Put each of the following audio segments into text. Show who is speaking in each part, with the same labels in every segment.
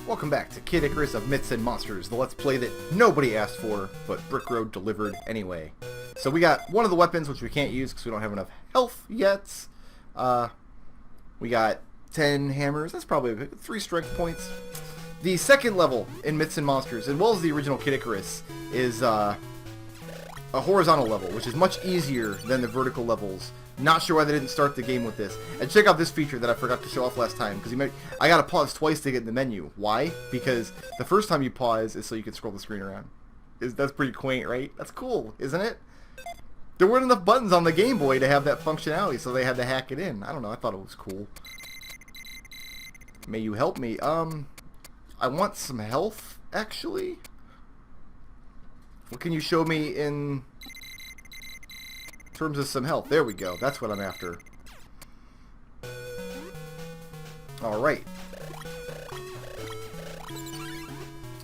Speaker 1: Welcome back to Kid Icarus of Myths and Monsters, the Let's Play that nobody asked for, but Brickroad delivered anyway. So we got one of the weapons, which we can't use because we don't have enough health yet. We got 10 hammers, that's probably 3 strength points. The second level in Myths and Monsters, as well as the original Kid Icarus, is a horizontal level, which is much easier than the vertical levels. Not sure why they didn't start the game with this. And check out this feature that I forgot to show off last time, because I gotta pause twice to get in the menu. Why? Because the first time you pause is so you can scroll the screen around. That's pretty quaint, right? That's cool, isn't it? There weren't enough buttons on the Game Boy to have that functionality, so they had to hack it in. I don't know, I thought it was cool. May you help me? I want some health, actually. What can you show me in terms of some health? There we go. That's what I'm after. Alright.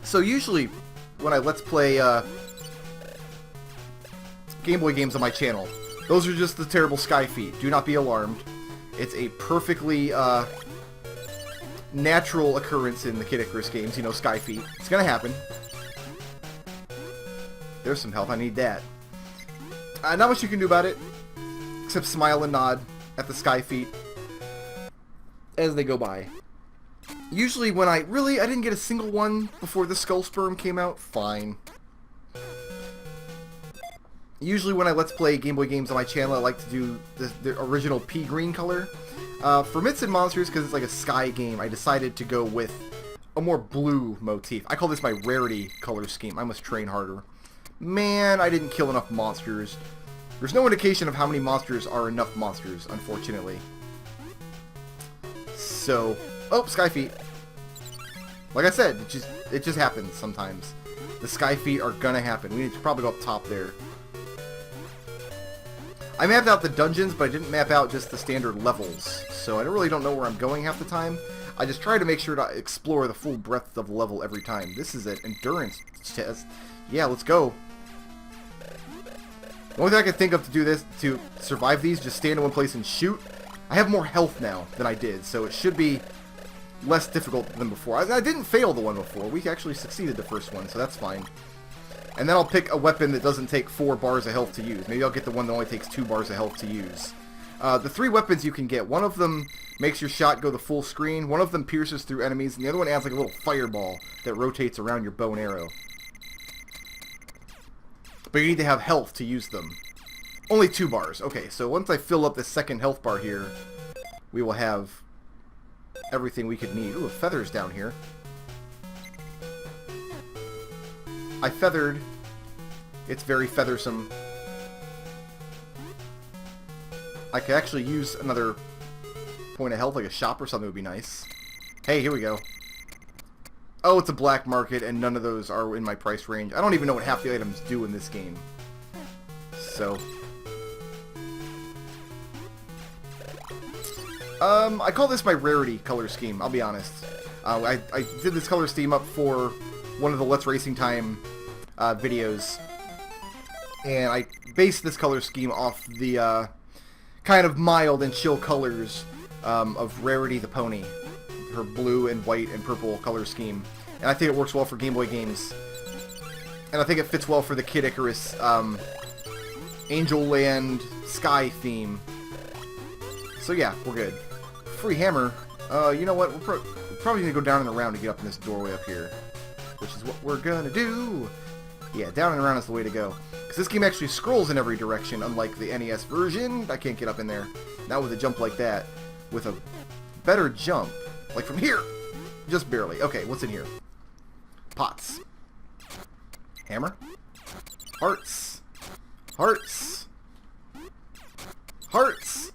Speaker 1: So usually when I Let's Play Game Boy games on my channel, those are just the terrible sky feet. Do not be alarmed. It's a perfectly natural occurrence in the Kid Icarus games, you know, sky feet. It's gonna happen. There's some health. I need that. Not much you can do about it, except smile and nod at the sky feet as they go by. Usually when I didn't get a single one before the skull sperm came out, fine. Usually when I Let's Play Game Boy games on my channel, I like to do the original pea green color. For Myths and Monsters, because it's like a sky game, I decided to go with a more blue motif. I call this my rarity color scheme. I must train harder. Man, I didn't kill enough monsters. There's no indication of how many monsters are enough monsters, unfortunately. So, oh, sky feet. Like I said, it just happens sometimes. The sky feet are gonna happen. We need to probably go up top there. I mapped out the dungeons, but I didn't map out just the standard levels. So I really don't know where I'm going half the time. I just try to make sure to explore the full breadth of the level every time. This is an endurance test. Yeah, let's go. The only thing I can think of to do this, to survive these, just stand in one place and shoot. I have more health now than I did, so it should be less difficult than before. I didn't fail the one before. We actually succeeded the first one, so that's fine. And then I'll pick a weapon that doesn't take 4 bars of health to use. Maybe I'll get the one that only takes 2 bars of health to use. The 3 weapons you can get, one of them makes your shot go the full screen, one of them pierces through enemies, and the other one adds like a little fireball that rotates around your bow and arrow. But you need to have health to use them. Only 2 bars. Okay, so once I fill up this second health bar here, we will have everything we could need. Ooh, feathers down here. I feathered. It's very feathersome. I could actually use another point of health, like a shop or something would be nice. Hey, here we go. Oh, it's a black market, and none of those are in my price range. I don't even know what half the items do in this game. So. I call this my rarity color scheme, I'll be honest. I did this color scheme up for one of the Let's Racing Time videos. And I based this color scheme off the kind of mild and chill colors of Rarity the Pony. Her blue and white and purple color scheme. And I think it works well for Game Boy games. And I think it fits well for the Kid Icarus Angel Land Sky theme. So yeah, we're good. Free hammer. You know what? We're probably going to go down and around to get up in this doorway up here. Which is what we're going to do. Yeah, down and around is the way to go. Because this game actually scrolls in every direction, unlike the NES version. I can't get up in there. Not with a jump like that. With a better jump. Like from here. Just barely. Okay, what's in here? Pots. Hammer. Hearts. Hearts. Hearts.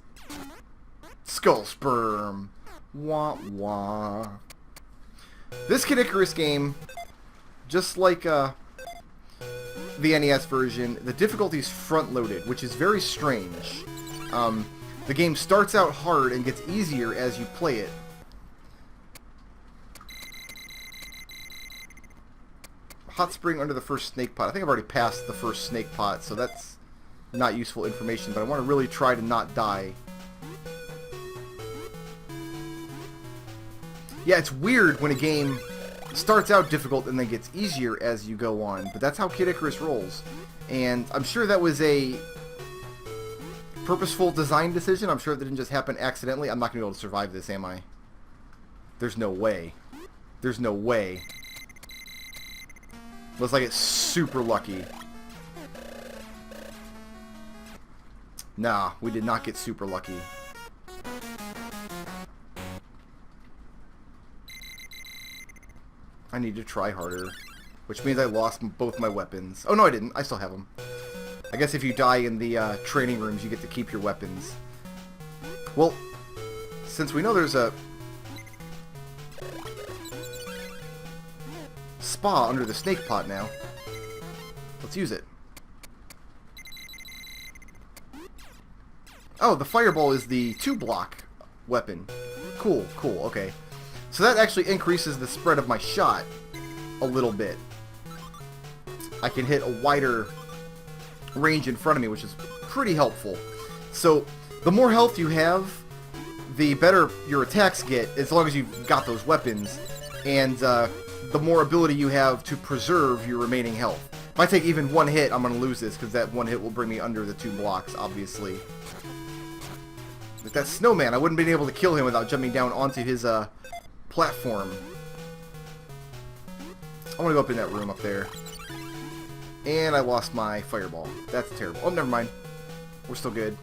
Speaker 1: Skull sperm. Wah wah. This Kid Icarus game, just like the NES version, the difficulty is front-loaded, which is very strange. The game starts out hard and gets easier as you play it. Hot spring under the first snake pot. I think I've already passed the first snake pot, so that's not useful information, but I want to really try to not die. Yeah, it's weird when a game starts out difficult and then gets easier as you go on. But that's how Kid Icarus rolls. And I'm sure that was a purposeful design decision. I'm sure that didn't just happen accidentally. I'm not going to be able to survive this, am I? There's no way. There's no way. Looks like it's super lucky. Nah, we did not get super lucky. I need to try harder. Which means I lost both my weapons. Oh, no, I didn't. I still have them. I guess if you die in the training rooms, you get to keep your weapons. Well, since we know there's a spa under the snake pot now, let's use it. Oh, the fireball is the 2-block weapon. Cool, cool, okay. So that actually increases the spread of my shot a little bit. I can hit a wider range in front of me, which is pretty helpful. So the more health you have, the better your attacks get, as long as you've got those weapons, and the more ability you have to preserve your remaining health. If I take even one hit, I'm going to lose this, because that one hit will bring me under the 2 blocks, obviously. Like that snowman, I wouldn't have been able to kill him without jumping down onto his platform. I want to go up in that room up there. And I lost my fireball. That's terrible. Oh, never mind. We're still good.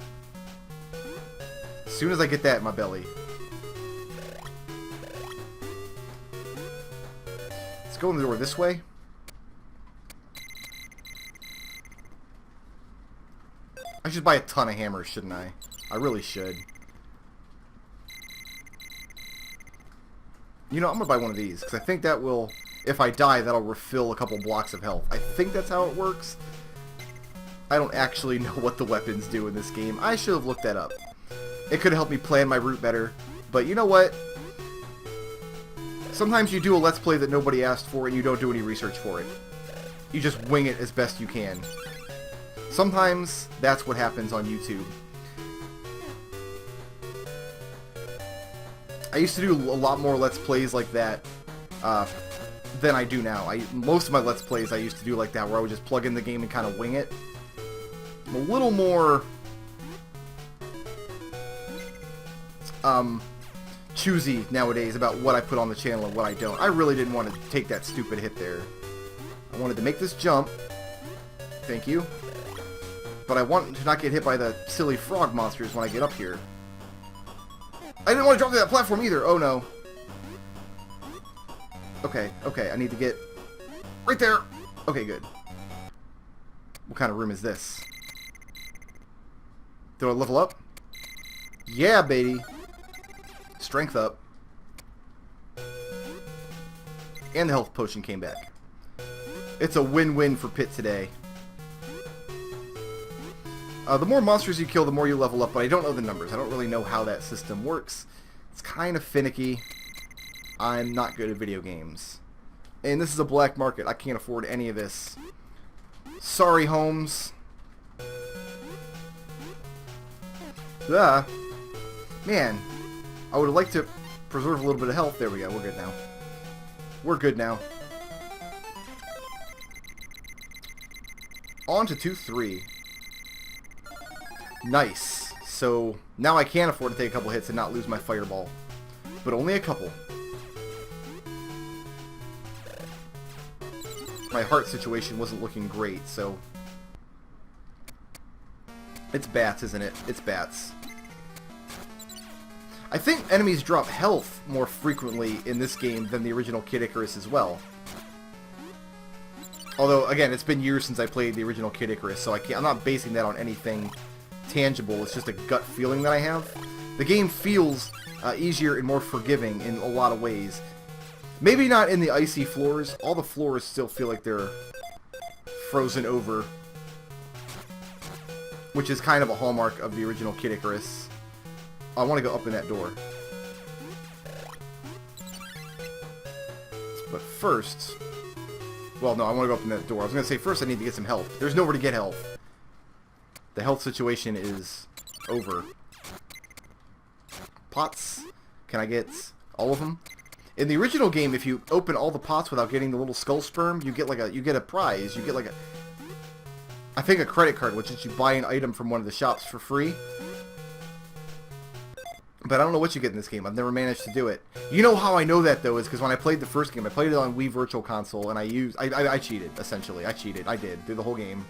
Speaker 1: As soon as I get that in my belly. Let's go in the door this way. I should buy a ton of hammers, shouldn't I? I really should. You know, I'm going to buy one of these, because I think that will, if I die, that'll refill a couple blocks of health. I think that's how it works. I don't actually know what the weapons do in this game. I should have looked that up. It could have helped me plan my route better. But you know what? Sometimes you do a Let's Play that nobody asked for and you don't do any research for it. You just wing it as best you can. Sometimes that's what happens on YouTube. I used to do a lot more Let's Plays like that than I do now. Most of my Let's Plays I used to do like that, where I would just plug in the game and kind of wing it. I'm a little more choosy nowadays about what I put on the channel and what I don't. I really didn't want to take that stupid hit there. I wanted to make this jump. Thank you. But I want to not get hit by the silly frog monsters when I get up here. I didn't want to drop to that platform either. Oh no. Okay, okay, I need to get right there. Okay, good. What kind of room is this? Do I level up? Yeah, baby. Strength up. And the health potion came back. It's a win-win for Pit today. The more monsters you kill, the more you level up, but I don't know the numbers. I don't really know how that system works. It's kind of finicky. I'm not good at video games. And this is a black market. I can't afford any of this. Sorry, Holmes. Man, I would like to preserve a little bit of health. There we go. We're good now. We're good now. On to 2-3. Nice. So now I can afford to take a couple hits and not lose my fireball. But only a couple. My heart situation wasn't looking great, so... It's bats, isn't it? It's bats. I think enemies drop health more frequently in this game than the original Kid Icarus as well. Although, again, it's been years since I played the original Kid Icarus, so I'm not basing that on anything tangible. It's just a gut feeling that I have. The game feels easier and more forgiving in a lot of ways. Maybe not in the icy floors. All the floors still feel like they're frozen over, which is kind of a hallmark of the original Kid Icarus. I want to go up in that door. But first... Well, no, I want to go up in that door. I was going to say first I need to get some health. There's nowhere to get health. The health situation is over. Pots. Can I get all of them? In the original game, if you open all the pots without getting the little skull sperm, you get a prize. You get like I think a credit card, which is you buy an item from one of the shops for free. But I don't know what you get in this game. I've never managed to do it. You know how I know that, though, is because when I played the first game, I played it on Wii Virtual Console, and I cheated, essentially. I cheated. I did, through the whole game.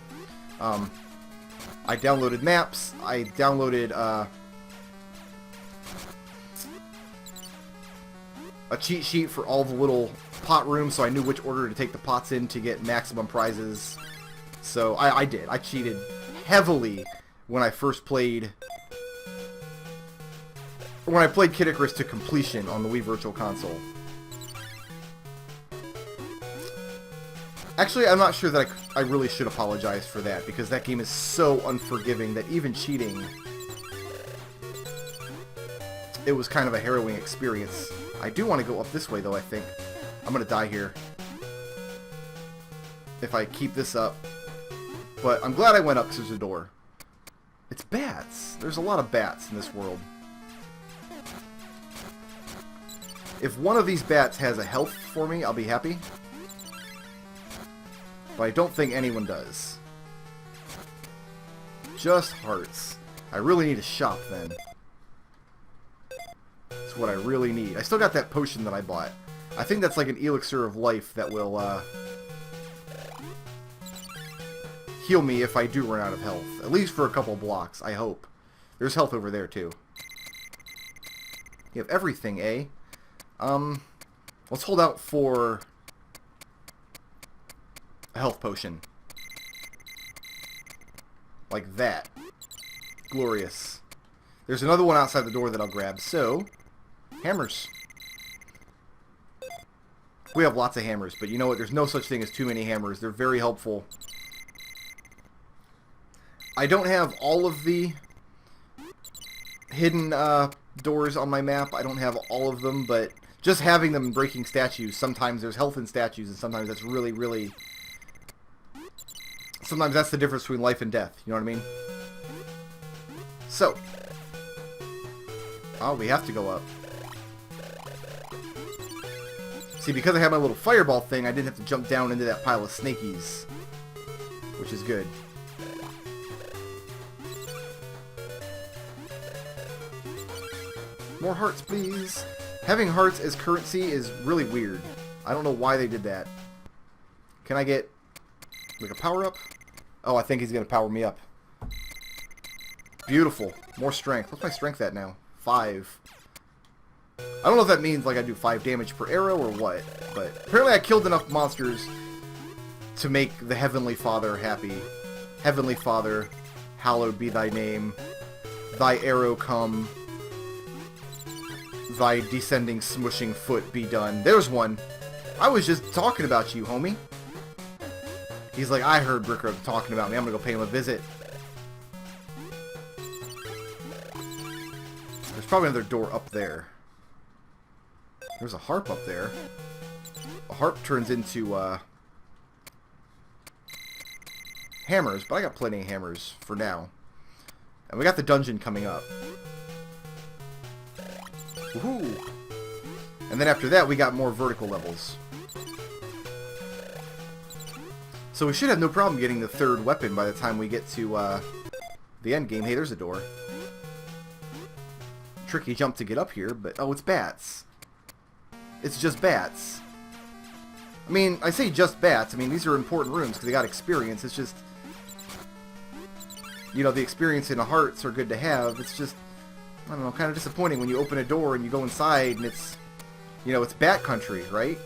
Speaker 1: I downloaded maps. I downloaded, a cheat sheet for all the little pot rooms, so I knew which order to take the pots in to get maximum prizes. So, I did. I cheated heavily when I first played... When I played Kid Icarus to completion on the Wii Virtual Console. Actually, I'm not sure that I really should apologize for that, because that game is so unforgiving that even cheating, it was kind of a harrowing experience. I do want to go up this way, though, I think. I'm going to die here if I keep this up. But I'm glad I went up because there's a door. It's bats. There's a lot of bats in this world. If one of these bats has a health for me, I'll be happy. But I don't think anyone does. Just hearts. I really need a shop, then. That's what I really need. I still got that potion that I bought. I think that's like an elixir of life that will heal me if I do run out of health. At least for a couple blocks, I hope. There's health over there, too. You have everything, eh? Let's hold out for a health potion. Like that. Glorious. There's another one outside the door that I'll grab. So, hammers. We have lots of hammers, but you know what? There's no such thing as too many hammers. They're very helpful. I don't have all of the hidden doors on my map. I don't have all of them, but just having them breaking statues, sometimes there's health in statues, and sometimes that's really, really... Sometimes that's the difference between life and death, you know what I mean? So. Oh, we have to go up. See, because I have my little fireball thing, I didn't have to jump down into that pile of snakies. Which is good. More hearts, please. Having hearts as currency is really weird. I don't know why they did that. Can I get, like, a power-up? Oh, I think he's going to power me up. Beautiful. More strength. What's my strength at now? 5. I don't know if that means, like, I do 5 damage per arrow or what, but apparently I killed enough monsters to make the Heavenly Father happy. Heavenly Father, hallowed be thy name. Thy arrow come. Thy descending smushing foot be done. There's one. I was just talking about you, homie. He's like, I heard Brickroad talking about me. I'm gonna go pay him a visit. There's probably another door up there. There's a harp up there. A harp turns into hammers, but I got plenty of hammers for now. And we got the dungeon coming up. Woohoo! And then after that, we got more vertical levels. So we should have no problem getting the 3rd weapon by the time we get to the end game. Hey, there's a door. Tricky jump to get up here, but oh, it's bats. It's just bats. I mean, I say just bats. I mean, these are important rooms because they got experience. It's just, you know, the experience in the hearts are good to have. It's just, I don't know, kind of disappointing when you open a door and you go inside and it's, you know, it's bat country, right?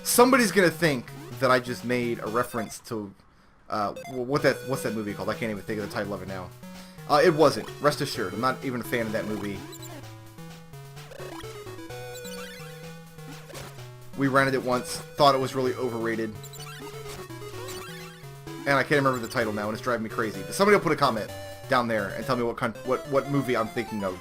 Speaker 1: Somebody's gonna think that I just made a reference to, what's that movie called? I can't even think of the title of it now. It wasn't. Rest assured, I'm not even a fan of that movie. We rented it once, thought it was really overrated. And I can't remember the title now, and it's driving me crazy. But somebody will put a comment down there and tell me what movie I'm thinking of.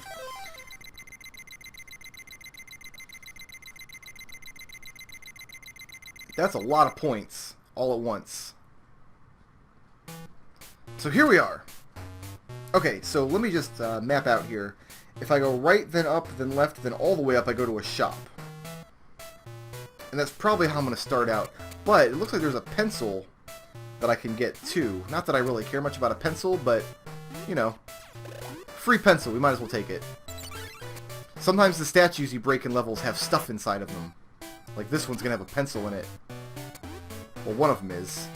Speaker 1: That's a lot of points all at once. So here we are. Okay, so let me just map out here. If I go right, then up, then left, then all the way up, I go to a shop. And that's probably how I'm going to start out. But it looks like there's a pencil that I can get too. Not that I really care much about a pencil, but, you know, free pencil. We might as well take it. Sometimes the statues you break in levels have stuff inside of them. Like this one's going to have a pencil in it. Well, one of them is.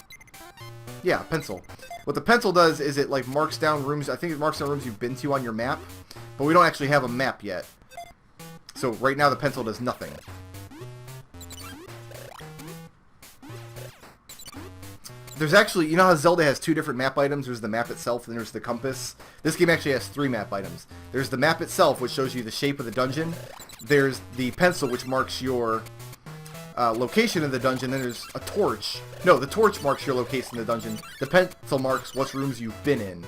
Speaker 1: Yeah, pencil. What the pencil does is it like marks down rooms. I think it marks down rooms you've been to on your map. But we don't actually have a map yet. So right now the pencil does nothing. There's actually, you know how Zelda has 2 different map items? There's the map itself and there's the compass. This game actually has 3 map items. There's the map itself, which shows you the shape of the dungeon. There's the pencil, which marks your location in the dungeon. Then there's a torch. No, the torch marks your location in the dungeon. The pencil marks what rooms you've been in.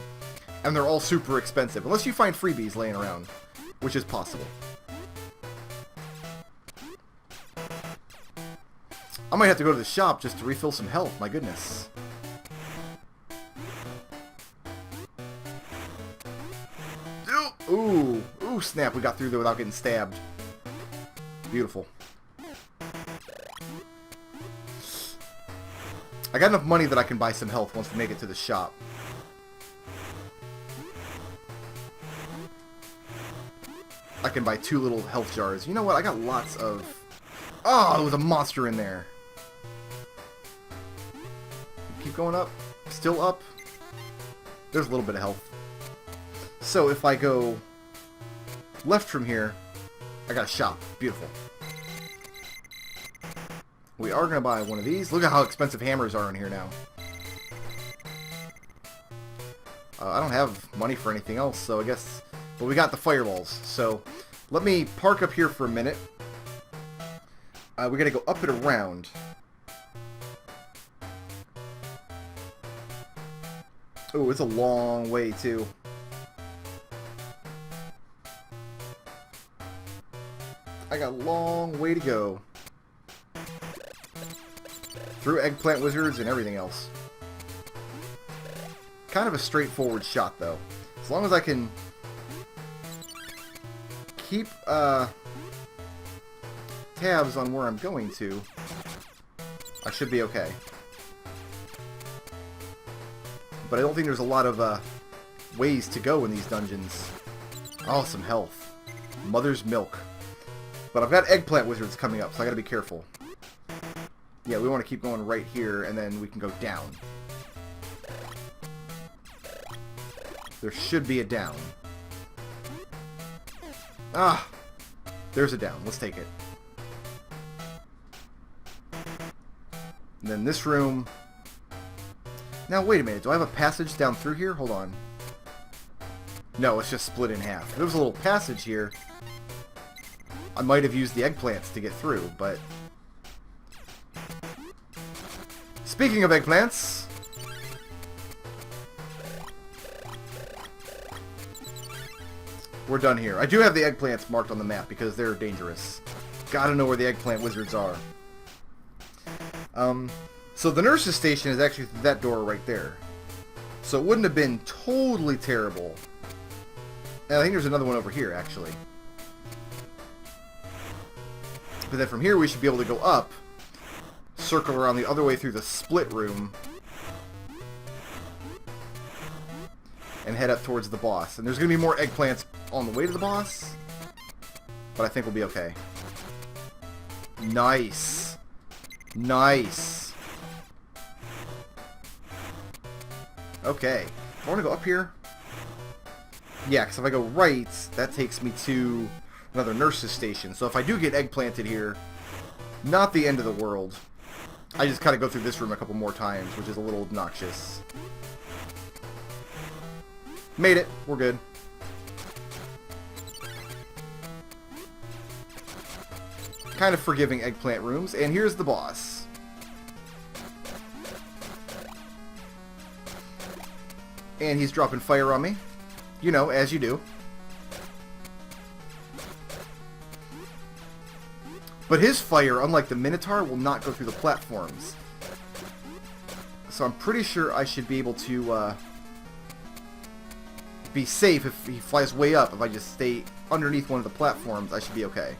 Speaker 1: And they're all super expensive, unless you find freebies laying around, which is possible. I might have to go to the shop just to refill some health, my goodness. Ooh, ooh, snap, we got through there without getting stabbed. Beautiful. I got enough money that I can buy some health once we make it to the shop. I can buy 2 little health jars. You know what? I got lots of... Oh, there was a monster in there. Keep going up. Still up. There's a little bit of health. So if I go left from here, I got a shop. Beautiful. We are going to buy one of these. Look at how expensive hammers are in here now. I don't have money for anything else, so I guess... Well, we got the fireballs. So let me park up here for a minute. We got to go up and around. Oh, it's a long way, too. I got a long way to go. Through eggplant wizards and everything else. Kind of a straightforward shot, though. As long as I can keep tabs on where I'm going to, I should be okay. But I don't think there's a lot of ways to go in these dungeons. Oh, some health. Mother's milk. But I've got eggplant wizards coming up, so I gotta be careful. Yeah, we want to keep going right here, and then we can go down. There should be a down. Ah! There's a down. Let's take it. And then this room... Now, wait a minute. Do I have a passage down through here? Hold on. No, it's just split in half. If there was a little passage here, I might have used the eggplants to get through, but... Speaking of eggplants... We're done here. I do have the eggplants marked on the map because they're dangerous. Gotta know where the eggplant wizards are. So the nurse's station is actually through that door right there. So it wouldn't have been totally terrible. And I think there's another one over here, actually. But then from here we should be able to go up, circle around the other way through the split room, and head up towards the boss. And there's going to be more eggplants on the way to the boss, but I think we'll be okay. Nice. Nice. Okay. I want to go up here. Yeah, because if I go right, that takes me to another nurse's station. So if I do get eggplanted here, not the end of the world. I just kind of go through this room a couple more times, which is a little obnoxious. Made it. We're good. Kind of forgiving eggplant rooms. And here's the boss. And he's dropping fire on me. You know, as you do. But his fire, unlike the Minotaur, will not go through the platforms. So I'm pretty sure I should be able to be safe if he flies way up. If I just stay underneath one of the platforms, I should be okay.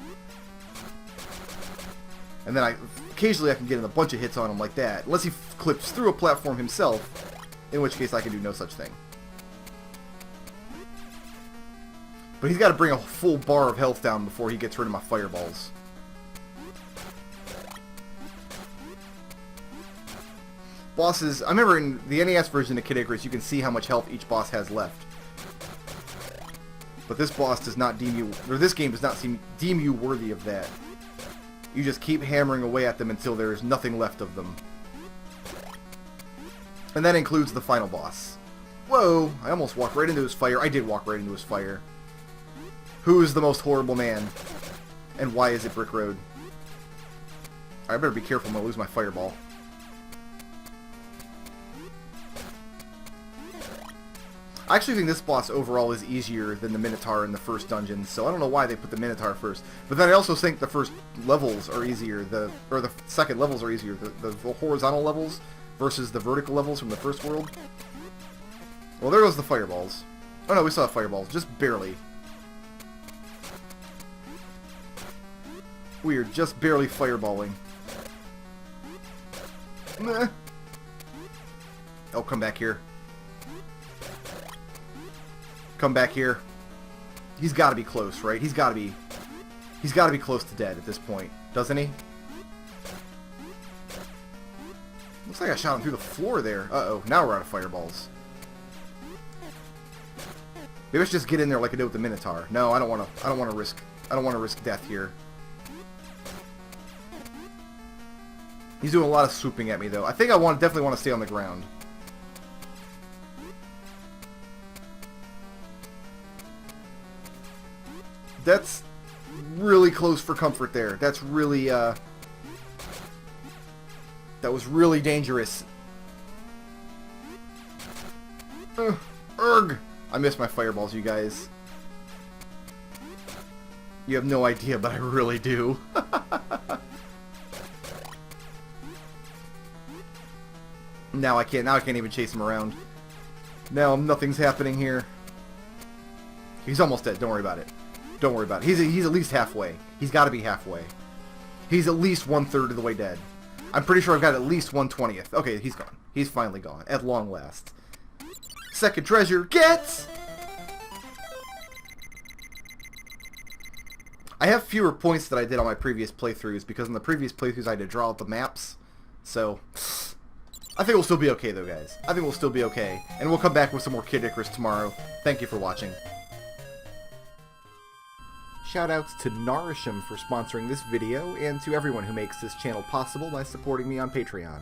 Speaker 1: And then occasionally I can get in a bunch of hits on him like that. Unless he clips through a platform himself, in which case I can do no such thing. But he's got to bring a full bar of health down before he gets rid of my fireballs. Bosses, I remember in the NES version of Kid Icarus, you can see how much health each boss has left. But this boss does not deem you, or this game does not deem you worthy of that. You just keep hammering away at them until there is nothing left of them. And that includes the final boss. Whoa, I almost walked right into his fire. I did walk right into his fire. Who is the most horrible man? And why is it Brickroad? I better be careful, I'm gonna lose my fireball. I actually think this boss overall is easier than the Minotaur in the first dungeon, so I don't know why they put the Minotaur first. But then I also think the first levels are easier, or the second levels are easier, the horizontal levels versus the vertical levels from the first world. Well, there goes the fireballs. Oh no, we still have fireballs, just barely. We are just barely fireballing. Meh. Oh, come back here. Come back here. He's got to be close, right? He's got to be close to dead at this point, doesn't he? Looks like I shot him through the floor there. Uh-oh, now we're out of fireballs. Maybe let's just get in there like I did with the Minotaur. No, I don't want to risk death here. He's doing a lot of swooping at me though. I think I definitely want to stay on the ground. That's really close for comfort there. That's really, that was really dangerous. Urgh! I missed my fireballs, you guys. You have no idea, but I really do. Now I can't even chase him around. Now nothing's happening here. He's almost dead, don't worry about it. Don't worry about it. He's at least halfway. He's got to be halfway. He's at least 1/3 of the way dead. I'm pretty sure I've got at least 1/20th. Okay, he's gone. He's finally gone. At long last. Second treasure. Get! I have fewer points than I did on my previous playthroughs because in the previous playthroughs I had to draw out the maps. So, I think we'll still be okay though, guys. I think we'll still be okay. And we'll come back with some more Kid Icarus tomorrow. Thank you for watching. Shoutouts to Narisham for sponsoring this video, and to everyone who makes this channel possible by supporting me on Patreon.